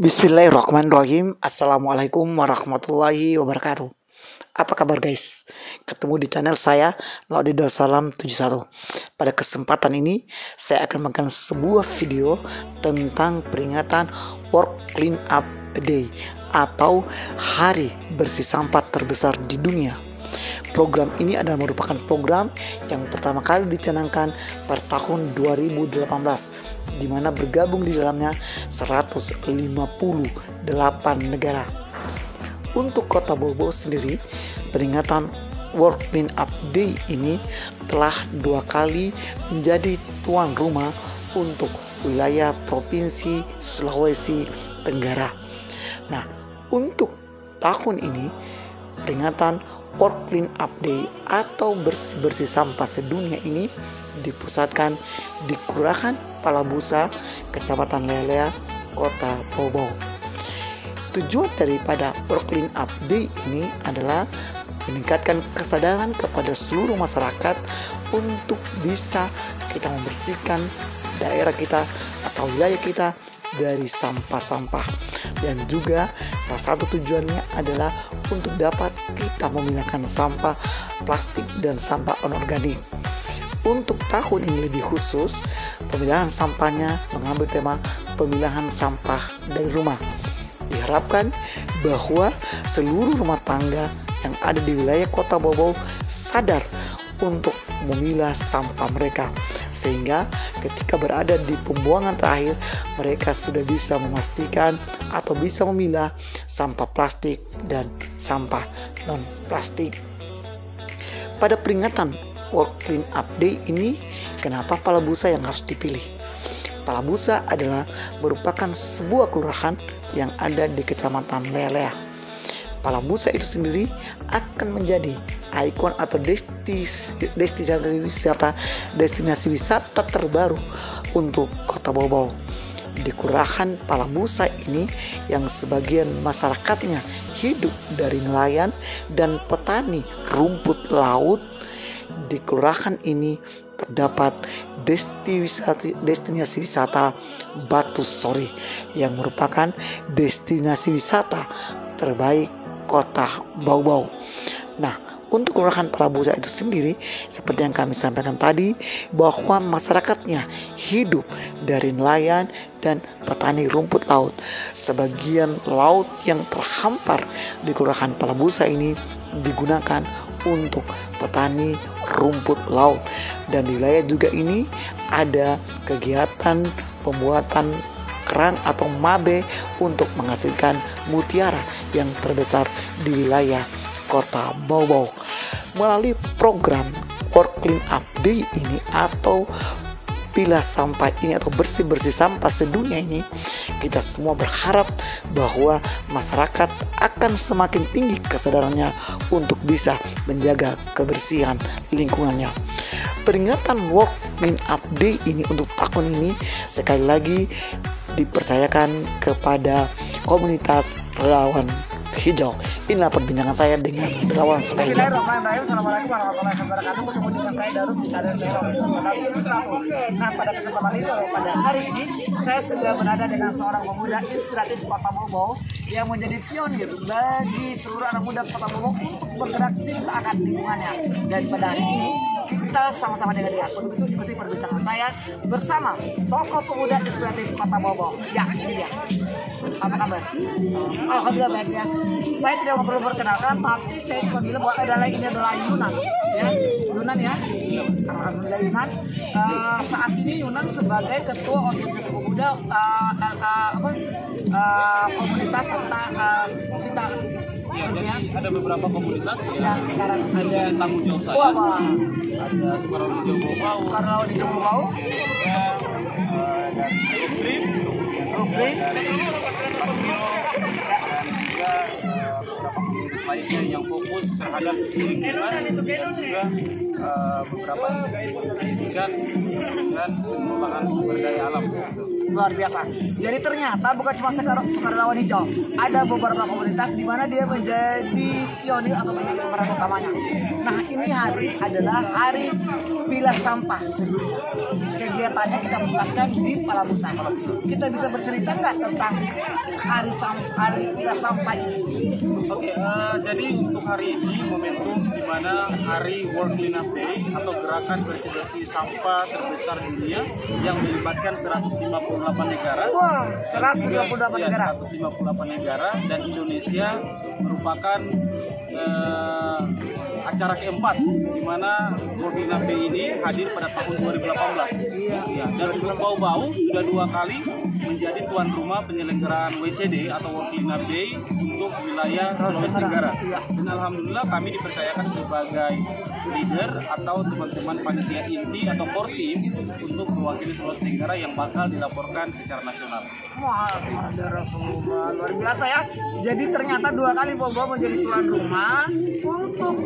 Bismillahirrahmanirrahim. Assalamualaikum warahmatullahi wabarakatuh. Apa kabar guys? Ketemu di channel saya Laudi Darussalam 71. Pada kesempatan ini saya akan memberikan sebuah video tentang peringatan World Clean Up Day atau Hari Bersih Sampah terbesar di dunia. Program ini adalah merupakan program yang pertama kali dicanangkan pada tahun 2018, di mana bergabung di dalamnya 158 negara. Untuk Kota Bau sendiri, peringatan World Clean Up Day ini telah 2 kali menjadi tuan rumah untuk wilayah Provinsi Sulawesi Tenggara. Nah, untuk tahun ini peringatan World Clean Up Day atau bersih sampah sedunia ini dipusatkan di Kelurahan Palabusa, Kecamatan Lelea, Kota Bau. Tujuan daripada World Clean Up Day ini adalah meningkatkan kesadaran kepada seluruh masyarakat untuk bisa kita membersihkan daerah kita atau wilayah kita dari sampah-sampah, dan juga salah satu tujuannya adalah untuk dapat kita memindahkan sampah plastik dan sampah anorganik. Untuk tahun ini lebih khusus, pemilahan sampahnya mengambil tema pemilahan sampah dari rumah. Diharapkan bahwa seluruh rumah tangga yang ada di wilayah Kota Bau sadar untuk memilah sampah mereka, sehingga ketika berada di pembuangan terakhir mereka sudah bisa memastikan atau bisa memilah sampah plastik dan sampah non plastik. Pada peringatan World Clean Up Day ini, kenapa Palabusa yang harus dipilih? Palabusa adalah merupakan sebuah kelurahan yang ada di Kecamatan Lelea. Palabusa itu sendiri akan menjadi ikon atau destinasi wisata terbaru untuk Kota Bau. Di Kelurahan Palabusa ini yang sebagian masyarakatnya hidup dari nelayan dan petani rumput laut, di kelurahan ini terdapat destinasi wisata Batu Sori yang merupakan destinasi wisata terbaik Kota Bau. Nah, untuk Kelurahan Palabusa itu sendiri, seperti yang kami sampaikan tadi, bahwa masyarakatnya hidup dari nelayan dan petani rumput laut. Sebagian laut yang terhampar di Kelurahan Palabusa ini digunakan untuk petani rumput laut, dan di wilayah juga ini ada kegiatan pembuatan kerang atau mabe untuk menghasilkan mutiara yang terbesar di wilayah Kota Bau. Melalui program World Clean Up Day ini atau pilah sampah ini atau bersih sampah sedunia ini, kita semua berharap bahwa masyarakat akan semakin tinggi kesadarannya untuk bisa menjaga kebersihan lingkungannya. Peringatan World Clean Up Day ini untuk tahun ini sekali lagi dipercayakan kepada komunitas relawan hijau. Inilah perbincangan saya dengan relawan supaya hijau. Bismillahirrahmanirrahim. Assalamualaikum warahmatullahi wabarakatuh. Bertemu dengan saya Darus di channel saya Laudi Darussalam 71. Nah, pada kesempatan ini pada hari ini saya sudah berada dengan seorang pemuda inspiratif Kota Bau yang menjadi pionir bagi seluruh anak muda Kota Bau untuk bergerak cinta akan lingkungannya. Dan pada hari ini kita sama-sama dengan dia. Untuk itu ikuti perbincangan saya bersama tokoh pemuda inspiratif Kota Bau. Ya, ini dia. Apa kabar? Alhamdulillah baik ya. Saya tidak perlu perkenalkan, tapi saya cuma bilang bahwa ini adalah Yunan, ya. Yunan ya. Alhamdulillah Yunan. Saat ini Yunan sebagai ketua organisasi pemuda komunitas tentang cinta. Ya. Ada beberapa komunitas yang sekarang ada tanggung jawab saya. Apa? Ada Sukarno di Bau, Sukarno di Bau, dari Rufri, dari Pasmino, dan juga beberapa komunitas lainnya yang fokus terhadap isu lingkungan dan juga beberapa pendidikan dan pengembangan sumber daya alam. luar biasa. Jadi ternyata bukan cuma sukarelawan hijau, ada beberapa komunitas di mana dia menjadi pionir atau menjadi pemeran utamanya. Nah, ini hari adalah hari pilah sampah sedunia. Kegiatannya kita pusatkan di Palabusa. Kita bisa bercerita nggak tentang hari pilah sampah ini? Oke, jadi untuk hari ini momentum di mana hari World Cleanup Day atau gerakan bersih-bersih sampah terbesar di dunia yang melibatkan 158 negara. Wah, 158 Ya, negara. 158 negara dan Indonesia merupakan acara keempat di mana World Cleanup Day ini hadir pada tahun 2018. Ya, dan untuk Bau-Bau sudah 2 kali menjadi tuan rumah penyelenggaraan WCD atau World Cleanup Day untuk wilayah Sulawesi Tenggara. Dan alhamdulillah kami dipercayakan sebagai leader atau teman-teman panitia inti atau core team untuk mewakili Sulawesi Tenggara yang bakal dilaporkan secara nasional. Wah, ada Rasulullah, luar biasa ya. Jadi ternyata 2 kali Bau-Bau menjadi tuan rumah untuk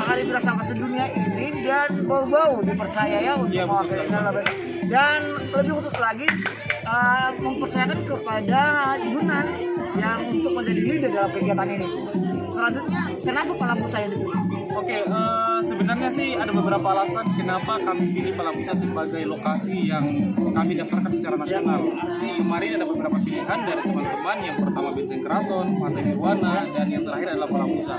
hari pilah sampah sedunia ini, dan Bau-Bau dipercaya ya untuk mewakili Sulawesi. Dan lebih khusus lagi mempercayakan kepada Yunan yang untuk menjadi leader dalam kegiatan ini. Selanjutnya, kenapa Palabusa yang dipilih? Oke, sebenarnya sih ada beberapa alasan kenapa kami pilih Palabusa sebagai lokasi yang kami daftarkan secara nasional. Kemarin ada beberapa pilihan dari teman-teman, yang pertama Benteng Keraton, Pantai Nirwana, dan yang terakhir adalah Palabusa.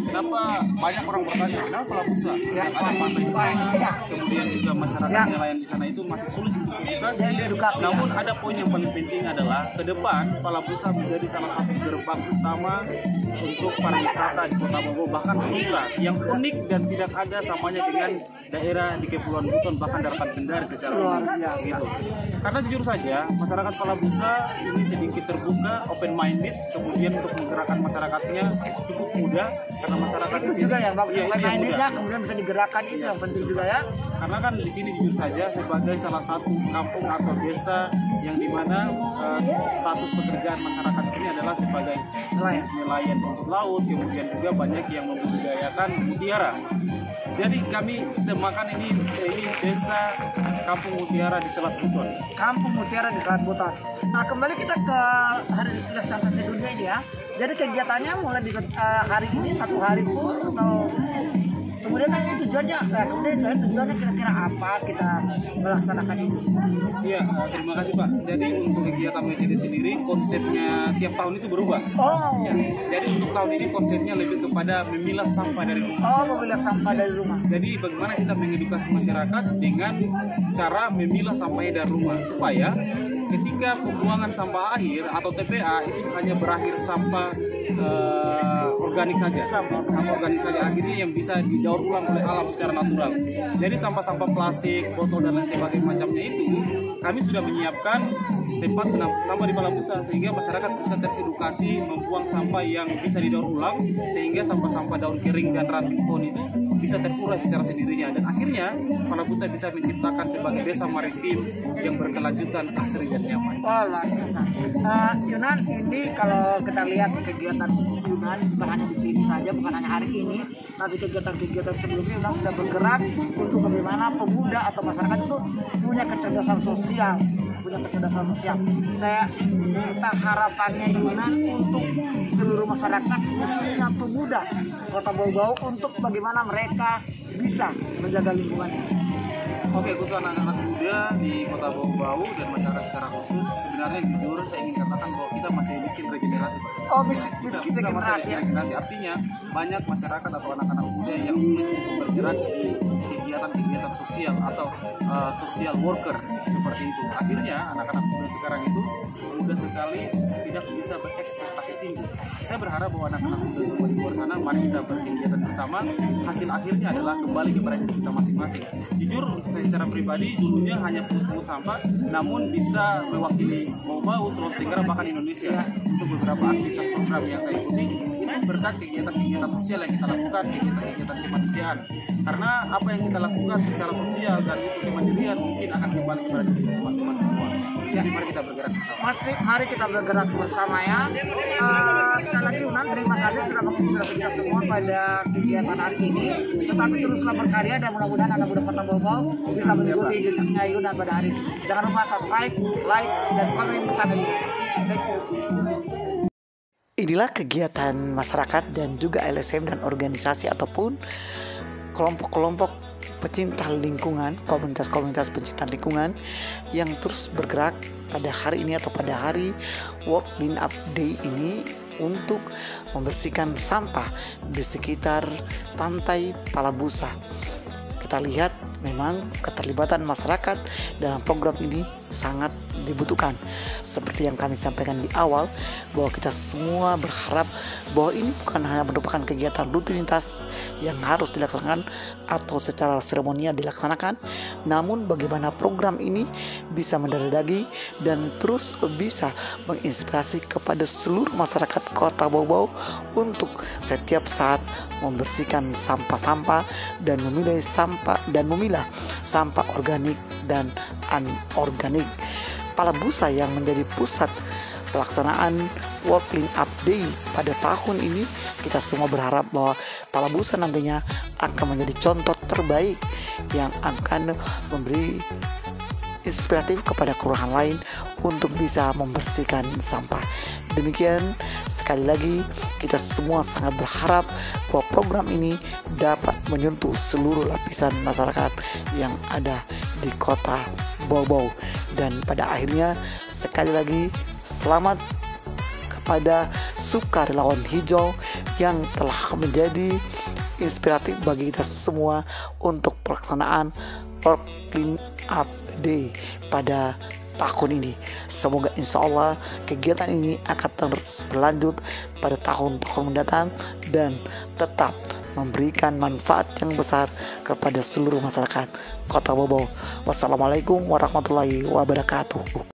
Kenapa banyak orang bertanya, kenapa Palabusa? Yang ada pantai di sana, kemudian juga masyarakat nelayan di sana itu masih sulit untuk edukasi. Namun ada poin yang paling penting adalah ke depan Palabusa menjadi salah satu gerbang utama untuk pariwisata di Kota Bau-Bau, bahkan Sutra yang unik dan tidak ada samanya dengan daerah di Kepulauan Buton, bahkan Daratan Kendari secara luar biasa gitu. Karena jujur saja masyarakat Palabusa ini sedikit terbuka, open minded, kemudian untuk menggerakkan masyarakatnya cukup mudah karena masyarakat Itu juga yang bagus, open mindednya kemudian bisa digerakkan, itu yang penting juga ya. Karena kan di sini jujur saja sebagai salah satu kampung atau desa yang dimana status pekerjaan masyarakat di sini adalah sebagai nelayan rumput laut, kemudian juga banyak yang membudidayakan mutiara. Jadi kami temakan ini desa Kampung Mutiara di Selat Buton. Kampung Mutiara di Selat Buton. Nah, kembali kita ke hari pilah sampah sedunia ini ya. Jadi kegiatannya mulai di hari ini 1 hari pun atau kemudian ini tujuannya, tujuannya kira-kira apa kita melaksanakan ini? Iya, terima kasih Pak. Jadi untuk kegiatan WCD sendiri konsepnya tiap tahun itu berubah. Ya, jadi untuk tahun ini konsepnya lebih kepada memilah sampah dari rumah. Memilah sampah dari rumah. Jadi bagaimana kita mengedukasi masyarakat dengan cara memilah sampahnya dari rumah supaya ketika pembuangan sampah akhir atau TPA itu hanya berakhir sampah organik saja, sampah organik saja, akhirnya yang bisa didaur ulang oleh alam secara natural. Jadi sampah-sampah plastik, botol dan lain sebagainya macamnya itu kami sudah menyiapkan tempat penampungan sampah di Palabusa sehingga masyarakat bisa teredukasi membuang sampah yang bisa didaur ulang sehingga sampah-sampah daun kering dan ranting pohon itu bisa terurai secara sendirinya, dan akhirnya Palabusa bisa menciptakan sebagai desa maritim yang berkelanjutan, asri dan nyaman. Oh, luar biasa. Yunan, ini kalau kita lihat kegiatan Yunan bukan hanya di sini saja, bukan hanya hari ini, tapi kegiatan-kegiatan sebelumnya Yunan sudah bergerak untuk bagaimana pemuda atau masyarakat itu punya kecerdasan sosial. Saya minta harapannya Yunan untuk seluruh masyarakat, khususnya pemuda Kota Bau-Bau, untuk bagaimana mereka bisa menjaga lingkungannya. Oke, khusus anak-anak muda di Kota Bau-Bau dan masyarakat secara khusus, sebenarnya jujur saya ingin katakan bahwa kita masih miskin regenerasi, Pak. Miskin Kita masih regenerasi. regenerasi, artinya banyak masyarakat atau anak-anak muda yang sulit untuk bergerak di kegiatan-kegiatan sosial atau social worker seperti itu. Akhirnya anak-anak muda sekarang itu mudah sekali tidak bisa berekspektasi tinggi. Saya berharap bahwa anak-anak muda semua di luar sana, mari kita berkegiatan bersama. Hasil akhirnya adalah kembali kepada diri kita masing-masing. Jujur untuk saya secara pribadi dulunya hanya pungut sampah, namun bisa mewakili Bau-Bau, Sulawesi Tenggara, bahkan Indonesia untuk beberapa aktivitas program yang saya ikuti. Itu berkat kegiatan-kegiatan sosial yang kita lakukan, kegiatan-kegiatan kemanusiaan. Karena apa yang kita lakukan secara sosial dan itu kemandirian mungkin akan kembali kepada diri teman-teman semua. Jadi mari kita bergerak bersama. Mari kita bergerak bersama. bersama ya. Sekali lagi Unan, terima kasih sudah menginspirasi kita semua pada kegiatan hari ini. Tetapi teruslah berkarya dan mudah-mudahan anak muda Kota Bau Bau bisa mengikuti jejaknya Yunan pada hari ini. Jangan lupa subscribe, like, dan komen channel ini. Thank you. Inilah kegiatan masyarakat dan juga LSM dan organisasi ataupun kelompok-kelompok pecinta lingkungan, komunitas-komunitas pecinta lingkungan yang terus bergerak pada hari ini atau pada hari World Clean Up Day ini untuk membersihkan sampah di sekitar pantai Palabusa. Kita lihat memang keterlibatan masyarakat dalam program ini sangat dibutuhkan. Seperti yang kami sampaikan di awal, bahwa kita semua berharap bahwa ini bukan hanya merupakan kegiatan rutinitas yang harus dilaksanakan atau secara seremonial dilaksanakan, namun bagaimana program ini bisa mendarah daging dan terus bisa menginspirasi kepada seluruh masyarakat Kota Bau Bau untuk setiap saat membersihkan sampah-sampah dan memilah sampah organik dan anorganik. Palabusa yang menjadi pusat pelaksanaan World Clean Up Day pada tahun ini, kita semua berharap bahwa Palabusa nantinya akan menjadi contoh terbaik yang akan memberi inspiratif kepada kelurahan lain untuk bisa membersihkan sampah. Demikian, sekali lagi kita semua sangat berharap bahwa program ini dapat menyentuh seluruh lapisan masyarakat yang ada di Kota Bau Bau. Dan pada akhirnya sekali lagi selamat kepada sukarelawan hijau yang telah menjadi inspiratif bagi kita semua untuk pelaksanaan World Clean Up Day pada tahun ini. Semoga insya Allah kegiatan ini akan terus berlanjut pada tahun-tahun mendatang dan tetap memberikan manfaat yang besar kepada seluruh masyarakat Kota Bau Bau. Wassalamualaikum warahmatullahi wabarakatuh.